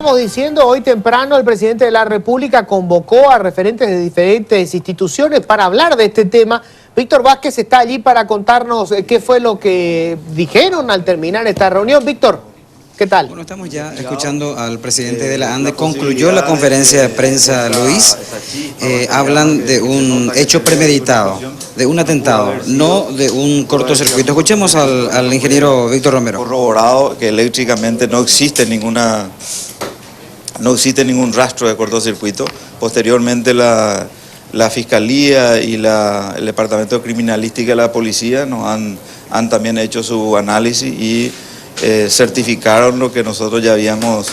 estábamos diciendo, hoy temprano el presidente de la República convocó a referentes de diferentes instituciones para hablar de este tema. Víctor Vázquez está allí para contarnos qué fue lo que dijeron al terminar esta reunión. Víctor, ¿qué tal? Bueno, estamos ya escuchando al presidente de la ANDE. Concluyó la conferencia de prensa, Luis. Hablan de un hecho premeditado, de un atentado, no de un cortocircuito. Escuchemos al ingeniero Víctor Romero. Corroborado que eléctricamente no existe ningún rastro de cortocircuito. Posteriormente la Fiscalía y el Departamento de Criminalística de la Policía nos han también hecho su análisis y certificaron lo que nosotros ya habíamos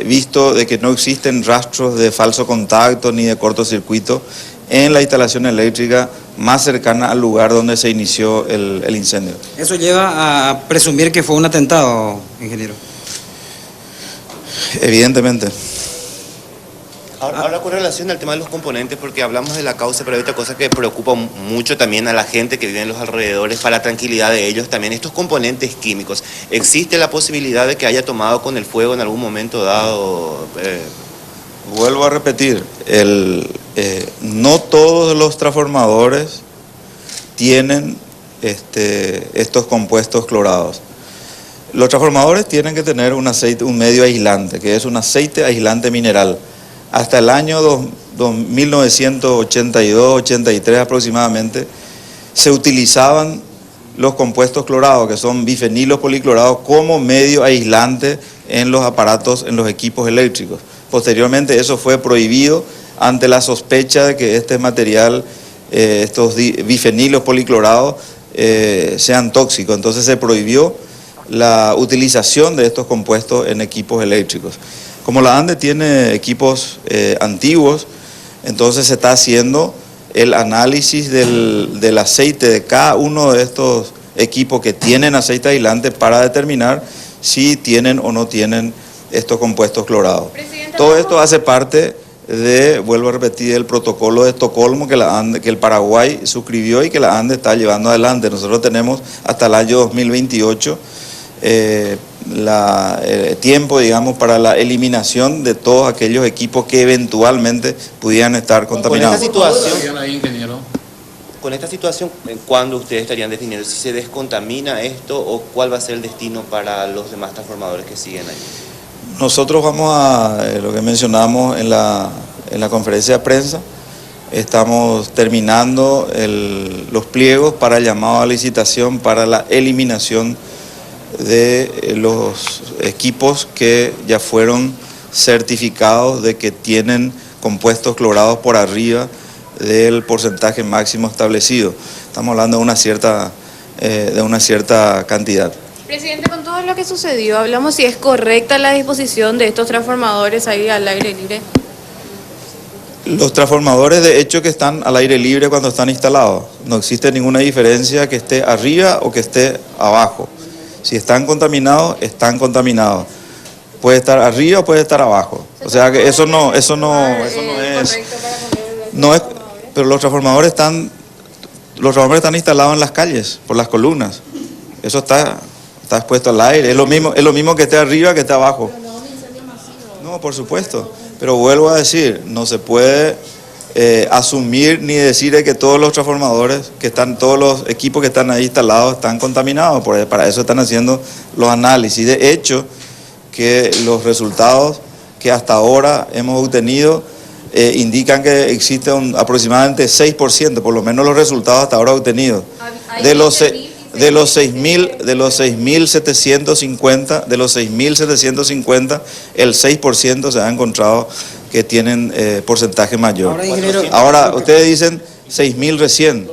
visto, de que no existen rastros de falso contacto ni de cortocircuito en la instalación eléctrica más cercana al lugar donde se inició el incendio. ¿Eso lleva a presumir que fue un atentado, ingeniero? Evidentemente. Ahora con relación al tema de los componentes, porque hablamos de la causa, pero hay otra cosa que preocupa mucho también a la gente que vive en los alrededores, para la tranquilidad de ellos también, estos componentes químicos. ¿Existe la posibilidad de que haya tomado con el fuego en algún momento dado? Vuelvo a repetir, no todos los transformadores tienen estos compuestos clorados. Los transformadores tienen que tener un medio aislante, que es un aceite aislante mineral. Hasta el año 1982-83 aproximadamente, se utilizaban los compuestos clorados, que son bifenilos policlorados, como medio aislante en los aparatos, en los equipos eléctricos. Posteriormente eso fue prohibido ante la sospecha de que este material, estos bifenilos policlorados, sean tóxicos. Entonces se prohibió la utilización de estos compuestos en equipos eléctricos. Como la ANDE tiene equipos antiguos, entonces se está haciendo el análisis del aceite de cada uno de estos equipos que tienen aceite aislante para determinar si tienen o no tienen estos compuestos clorados. Todo esto hace parte de, vuelvo a repetir, el protocolo de Estocolmo que el Paraguay suscribió y que la ANDE está llevando adelante. Nosotros tenemos hasta el año 2028 tiempo, digamos, para la eliminación de todos aquellos equipos que eventualmente pudieran estar contaminados. Con esta situación, ¿cuándo ustedes estarían definiendo si se descontamina esto o cuál va a ser el destino para los demás transformadores que siguen ahí? Nosotros vamos a, lo que mencionamos en la conferencia de prensa, estamos terminando los pliegos para el llamado a licitación para la eliminación de los equipos que ya fueron certificados de que tienen compuestos clorados por arriba del porcentaje máximo establecido. Estamos hablando de una cierta cantidad. Presidente, con todo lo que sucedió, hablamos si es correcta la disposición de estos transformadores ahí al aire libre. Los transformadores de hecho que están al aire libre cuando están instalados. No existe ninguna diferencia que esté arriba o que esté abajo. Si están contaminados, están contaminados. Puede estar arriba o puede estar abajo. O sea que eso no es, pero los transformadores están instalados en las calles, por las columnas. Eso está expuesto al aire. Es lo mismo que esté arriba que esté abajo. No, por supuesto. Pero vuelvo a decir, no se puede asumir ni decir que todos los transformadores todos los equipos que están ahí instalados están contaminados. Para eso están haciendo los análisis. De hecho, que los resultados que hasta ahora hemos obtenido indican que existe aproximadamente 6%, por lo menos los resultados hasta ahora obtenidos. De los 6.750, el 6% se ha encontrado que tienen porcentaje mayor. Ahora ustedes dicen 6.000 recién.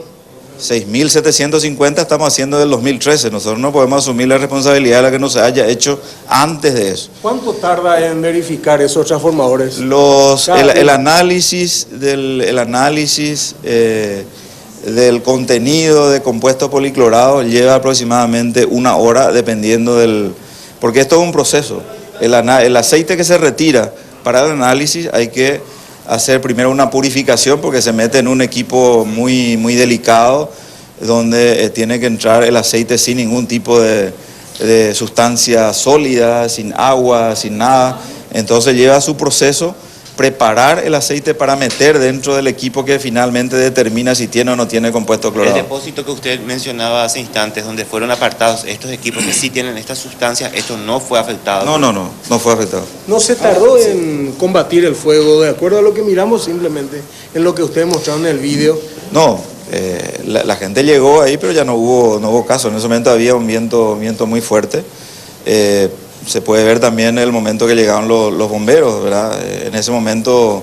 6.750 estamos haciendo del 2013. Nosotros no podemos asumir la responsabilidad de la que no se haya hecho antes de eso. ¿Cuánto tarda en verificar esos transformadores? El análisis del contenido de compuestos policlorados lleva aproximadamente 1 hora, dependiendo porque esto es un proceso. El aceite que se retira para el análisis hay que hacer primero una purificación, porque se mete en un equipo muy delicado, donde tiene que entrar el aceite sin ningún tipo de sustancia sólida, sin agua, sin nada. Entonces lleva su proceso preparar el aceite para meter dentro del equipo que finalmente determina si tiene o no tiene compuesto El clorado. depósito que usted mencionaba hace instantes, donde fueron apartados estos equipos que sí tienen estas sustancias, esto no fue afectado. No fue afectado. No se tardó en combatir el fuego, de acuerdo a lo que miramos simplemente, en lo que ustedes mostraron en el vídeo. No, la gente llegó ahí, pero ya no hubo caso. En ese momento había un viento muy fuerte. Se puede ver también el momento que llegaron los bomberos, ¿verdad? En ese momento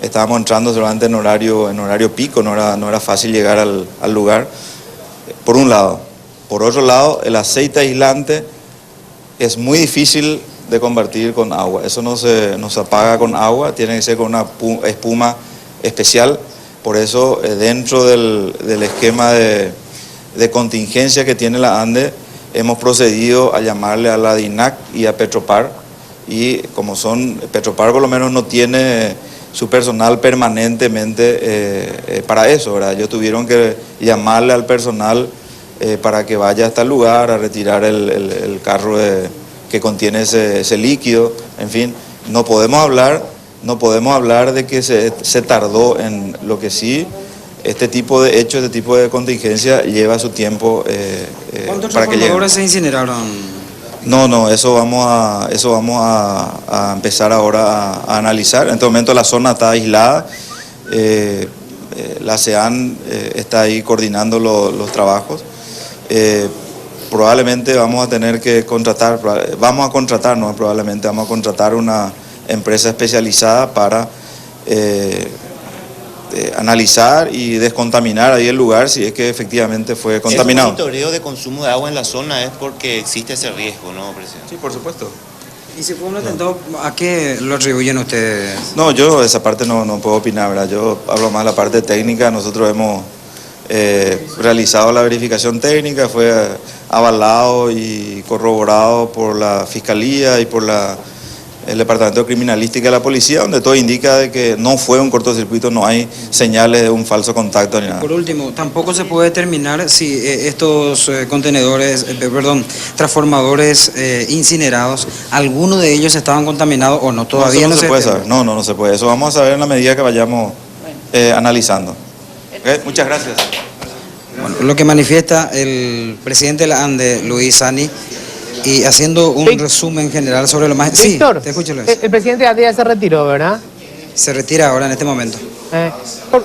estábamos entrando solamente en horario pico, no era fácil llegar al lugar, por un lado. Por otro lado, el aceite aislante es muy difícil de convertir con agua. Eso no se apaga con agua, tiene que ser con una espuma especial. Por eso, dentro del esquema de contingencia que tiene la ANDE, hemos procedido a llamarle a la DINAC y a Petropar, y como Petropar por lo menos no tiene su personal permanentemente para eso, ¿verdad? Ellos tuvieron que llamarle al personal para que vaya hasta el lugar a retirar el carro que contiene ese líquido. En fin, no podemos hablar de que se tardó en lo que sí. Este tipo de hechos, este tipo de contingencia lleva su tiempo ¿Cuántos para que llegue. transformadores se incineraron? No, eso vamos a empezar ahora a analizar. En este momento la zona está aislada. La CEAN está ahí coordinando los trabajos. Probablemente vamos a tener que contratar una empresa especializada para analizar y descontaminar ahí el lugar si es que efectivamente fue contaminado. El monitoreo de consumo de agua en la zona es porque existe ese riesgo, ¿no, presidente? Sí, por supuesto. ¿Y si fue un atentado, a qué lo atribuyen ustedes? No, yo esa parte no puedo opinar, ¿verdad? Yo hablo más de la parte técnica. Nosotros hemos realizado la verificación técnica, fue avalado y corroborado por la Fiscalía y por el Departamento de Criminalística de la Policía, donde todo indica de que no fue un cortocircuito, no hay señales de un falso contacto ni nada. Por último, tampoco se puede determinar si estos transformadores incinerados, alguno de ellos estaban contaminados o no, todavía no se puede determina. saber. No se puede. Eso vamos a saber en la medida que vayamos analizando. ¿Okay? Muchas gracias. Bueno, lo que manifiesta el presidente de la ANDE, Luis Sani, y haciendo un resumen general sobre lo más... Víctor, sí, te escucho, Luis. El presidente de ANDE ya se retiró, ¿verdad? Se retira ahora en este momento.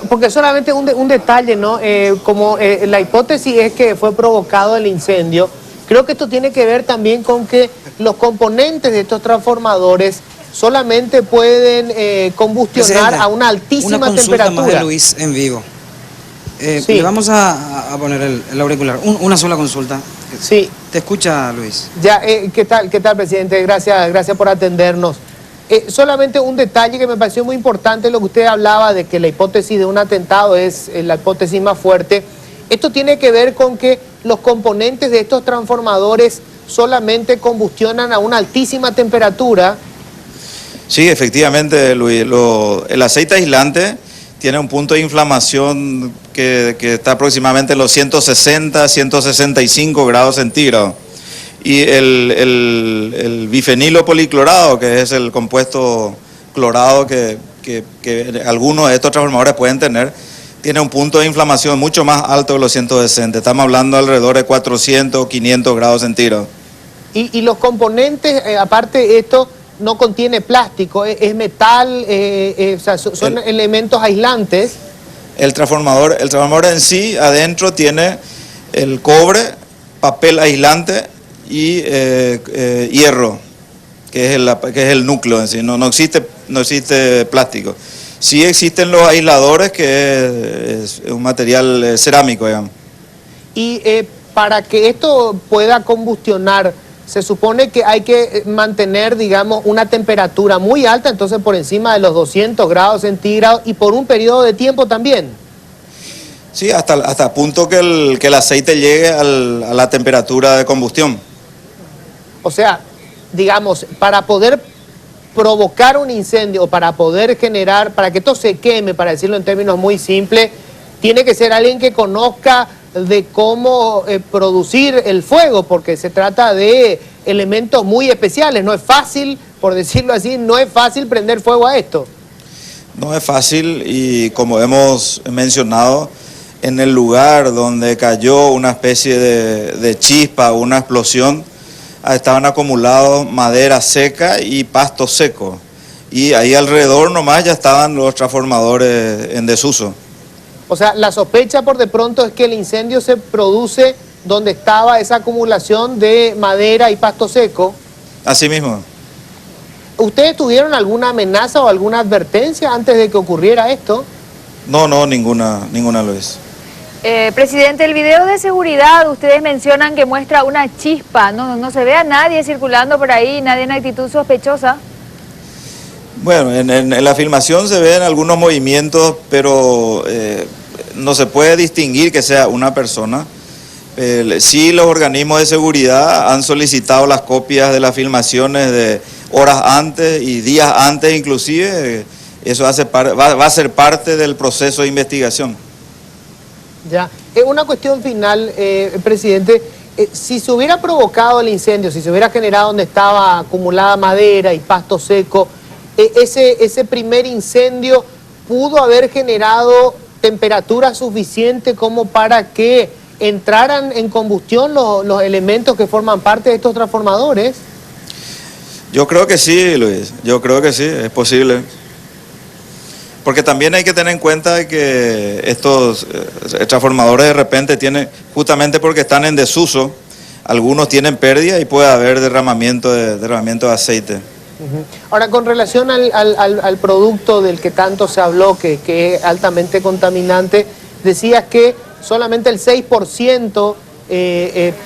Porque solamente un detalle, ¿no? Como la hipótesis es que fue provocado el incendio, creo que esto tiene que ver también con que los componentes de estos transformadores solamente pueden combustionar Presidente, a una altísima una consulta temperatura. más de Luis en vivo. Sí. Le vamos a poner el auricular. Una sola consulta. Sí. Te escucha, Luis. Ya, ¿qué tal, presidente? Gracias por atendernos. Solamente un detalle que me pareció muy importante, lo que usted hablaba de que la hipótesis de un atentado es la hipótesis más fuerte. Esto tiene que ver con que los componentes de estos transformadores solamente combustionan a una altísima temperatura. Sí, efectivamente, Luis. El aceite aislante tiene un punto de inflamación que está aproximadamente en los 160, 165 grados centígrados. Y el bifenilo policlorado, que es el compuesto clorado que algunos de estos transformadores pueden tener, tiene un punto de inflamación mucho más alto de los 160. Estamos hablando alrededor de 400 o 500 grados centígrados. Y los componentes, aparte de esto, no contiene plástico, es metal, o sea, son elementos aislantes. El transformador en sí, adentro tiene el cobre, papel aislante y hierro, que es el núcleo en sí. No existe plástico. Sí existen los aisladores, que es un material cerámico, digamos. Y para que esto pueda combustionar, se supone que hay que mantener, digamos, una temperatura muy alta, entonces por encima de los 200 grados centígrados y por un periodo de tiempo también. Sí, hasta el punto que el aceite llegue a la temperatura de combustión. O sea, digamos, para poder provocar un incendio o para poder generar, para que esto se queme, para decirlo en términos muy simples, tiene que ser alguien que conozca de cómo producir el fuego, porque se trata de elementos muy especiales. No es fácil por decirlo así, no es fácil prender fuego a esto. No es fácil y como hemos mencionado, en el lugar donde cayó una especie de chispa, una explosión, estaban acumulados madera seca y pasto seco. Y ahí alrededor nomás ya estaban los transformadores en desuso. O sea, la sospecha por de pronto es que el incendio se produce donde estaba esa acumulación de madera y pasto seco. Así mismo. ¿Ustedes tuvieron alguna amenaza o alguna advertencia antes de que ocurriera esto? No, ninguna Luis. Presidente, el video de seguridad, ustedes mencionan que muestra una chispa, no se ve a nadie circulando por ahí, nadie en actitud sospechosa. Bueno, en la filmación se ven algunos movimientos, pero no se puede distinguir que sea una persona. Sí, los organismos de seguridad han solicitado las copias de las filmaciones de horas antes y días antes inclusive. Eso va a ser parte del proceso de investigación. Ya, una cuestión final, presidente, si se hubiera provocado el incendio, si se hubiera generado donde estaba acumulada madera y pasto seco, ese primer incendio pudo haber generado temperatura suficiente como para que entraran en combustión los elementos que forman parte de estos transformadores. Yo creo que sí, Luis, yo creo que sí, es posible. Porque también hay que tener en cuenta que estos transformadores de repente tienen, justamente porque están en desuso, algunos tienen pérdida y puede haber derramamiento de aceite. Ahora, con relación al producto del que tanto se habló, que es altamente contaminante, decías que solamente el 6%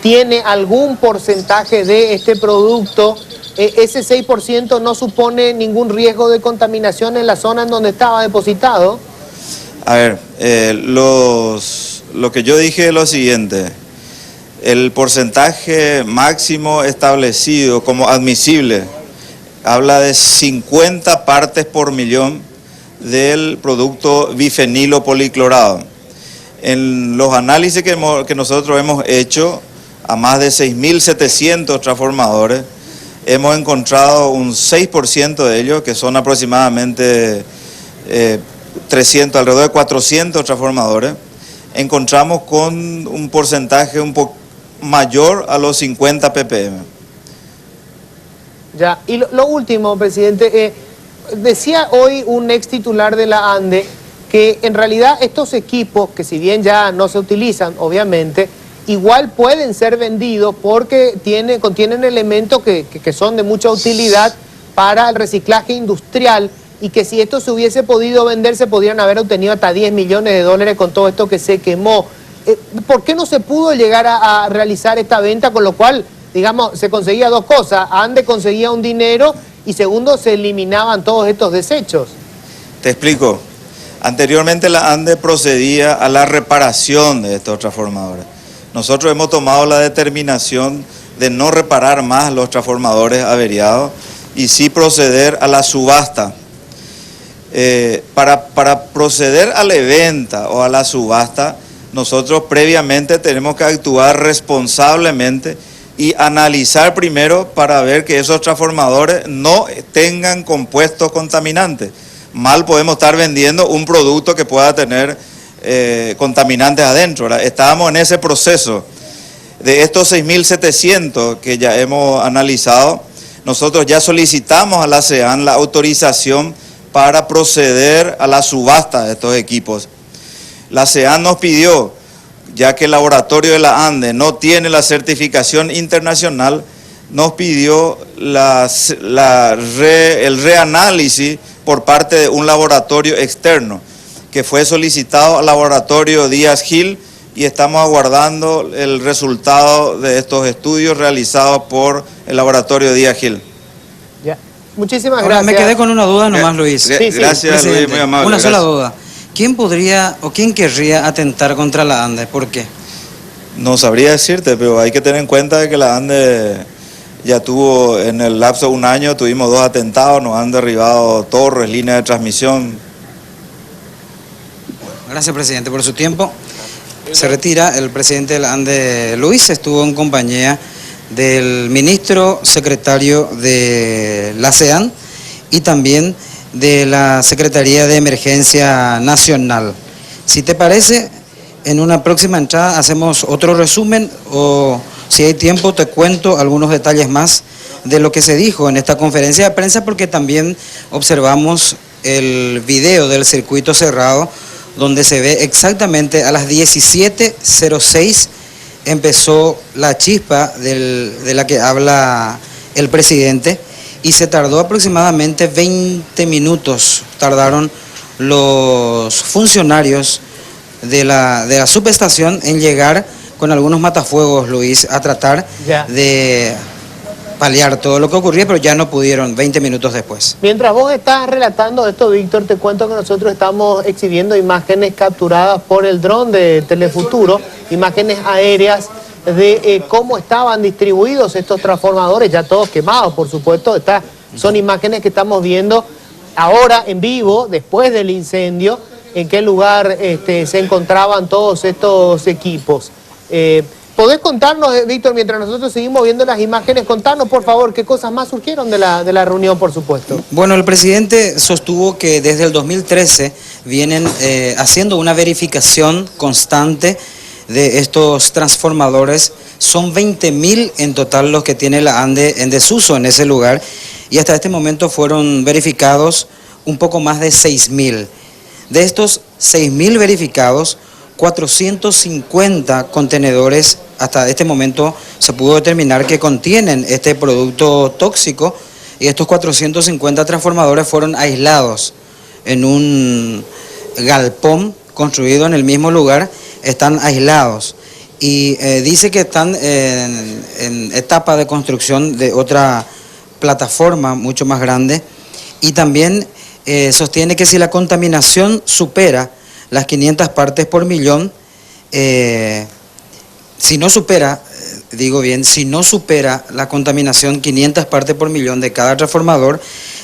tiene algún porcentaje de este producto. Ese 6% no supone ningún riesgo de contaminación en la zona en donde estaba depositado. A ver, lo que yo dije es lo siguiente. El porcentaje máximo establecido como admisible habla de 50 partes por millón del producto bifenilo policlorado. En los análisis que nosotros hemos hecho a más de 6.700 transformadores, hemos encontrado un 6% de ellos, que son aproximadamente 300, alrededor de 400 transformadores. Encontramos con un porcentaje un poco mayor a los 50 ppm. Ya, y lo último, presidente, decía hoy un ex titular de la ANDE que en realidad estos equipos, que si bien ya no se utilizan, obviamente, igual pueden ser vendidos porque contienen elementos que son de mucha utilidad para el reciclaje industrial y que si esto se hubiese podido vender se podrían haber obtenido hasta 10 millones de dólares con todo esto que se quemó. ¿Por qué no se pudo llegar a realizar esta venta? Con lo cual, digamos, se conseguía dos cosas. ANDE conseguía un dinero y segundo, se eliminaban todos estos desechos. Te explico. Anteriormente la ANDE procedía a la reparación de estos transformadores. Nosotros hemos tomado la determinación de no reparar más los transformadores averiados y sí proceder a la subasta. Para proceder a la venta o a la subasta, nosotros previamente tenemos que actuar responsablemente y analizar primero para ver que esos transformadores no tengan compuestos contaminantes. Mal podemos estar vendiendo un producto que pueda tener contaminantes adentro, ¿verdad? Estábamos en ese proceso. De estos 6.700 que ya hemos analizado, nosotros ya solicitamos a la CEAN la autorización para proceder a la subasta de estos equipos. La CEAN nos pidió, ya que el laboratorio de la ANDE no tiene la certificación internacional, nos pidió el reanálisis por parte de un laboratorio externo, que fue solicitado al laboratorio Díaz Gil y estamos aguardando el resultado de estos estudios realizados por el laboratorio Díaz Gil. Ya. Muchísimas Ahora, gracias. me quedé con una duda nomás, Luis. Sí, Gracias, Luis, muy amable. Una sola Gracias. duda. ¿Quién podría o quién querría atentar contra la ANDE? ¿Por qué? No sabría decirte, pero hay que tener en cuenta de que la ANDE ya tuvo, en el lapso de un año, tuvimos 2 atentados, nos han derribado torres, líneas de transmisión. Gracias, presidente, por su tiempo. Se retira el presidente de la ANDE, Luis, estuvo en compañía del ministro secretario de la SEAN y también de la Secretaría de Emergencia Nacional. Si te parece, en una próxima entrada hacemos otro resumen o si hay tiempo te cuento algunos detalles más de lo que se dijo en esta conferencia de prensa, porque también observamos el video del circuito cerrado donde se ve exactamente a las 17:06 empezó la chispa de la que habla el presidente y se tardó aproximadamente 20 minutos, tardaron los funcionarios de la subestación en llegar con algunos matafuegos, Luis, a tratar de paliar todo lo que ocurría, pero ya no pudieron 20 minutos después. Mientras vos estás relatando esto, Víctor, te cuento que nosotros estamos exhibiendo imágenes capturadas por el dron de Telefuturo, imágenes aéreas de cómo estaban distribuidos estos transformadores, ya todos quemados, por supuesto. Son imágenes que estamos viendo ahora en vivo, después del incendio, en qué lugar se encontraban todos estos equipos. ¿Podés contarnos, Víctor, mientras nosotros seguimos viendo las imágenes, contarnos, por favor, qué cosas más surgieron de la reunión, por supuesto? Bueno, el presidente sostuvo que desde el 2013 vienen haciendo una verificación constante de estos transformadores. Son 20.000 en total los que tiene la ANDE en desuso en ese lugar y hasta este momento fueron verificados un poco más de 6.000. De estos 6.000 verificados, 450 contenedores hasta este momento se pudo determinar que contienen este producto tóxico y estos 450 transformadores fueron aislados en un galpón construido en el mismo lugar, están aislados y dice que están en etapa de construcción de otra plataforma mucho más grande y también sostiene que si la contaminación supera las 500 partes por millón, si no supera la contaminación 500 partes por millón de cada transformador,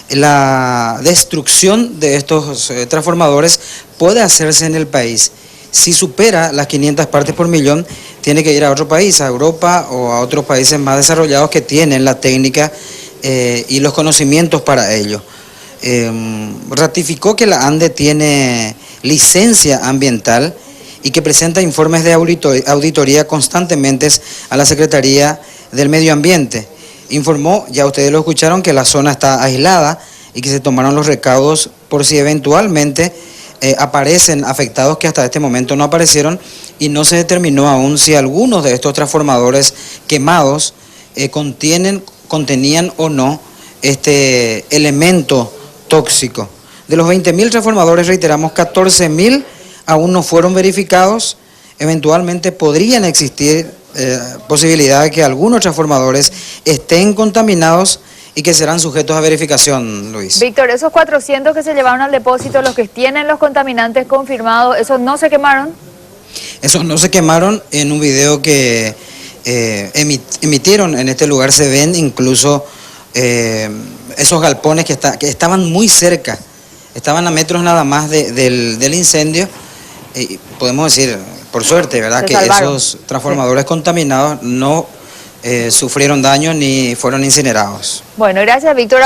la destrucción de estos transformadores puede hacerse en el país. Si supera las 500 partes por millón, tiene que ir a otro país, a Europa o a otros países más desarrollados que tienen la técnica y los conocimientos para ello. Ratificó que la ANDE tiene licencia ambiental y que presenta informes de auditoría constantemente a la Secretaría del Medio Ambiente. Informó, ya ustedes lo escucharon, que la zona está aislada y que se tomaron los recaudos por si eventualmente aparecen afectados, que hasta este momento no aparecieron, y no se determinó aún si algunos de estos transformadores quemados contenían o no este elemento tóxico. De los 20.000 transformadores, reiteramos, 14.000 aún no fueron verificados. Eventualmente podrían existir posibilidad de que algunos transformadores estén contaminados y que serán sujetos a verificación, Luis. Víctor, esos 400 que se llevaron al depósito, los que tienen los contaminantes confirmados, ¿esos no se quemaron? Esos no se quemaron. En un video que emitieron en este lugar se ven incluso esos galpones que estaban muy cerca, estaban a metros nada más del incendio, y podemos decir, por suerte, ¿verdad?, que esos transformadores contaminados no sufrieron daño ni fueron incinerados. Bueno, gracias, Víctor.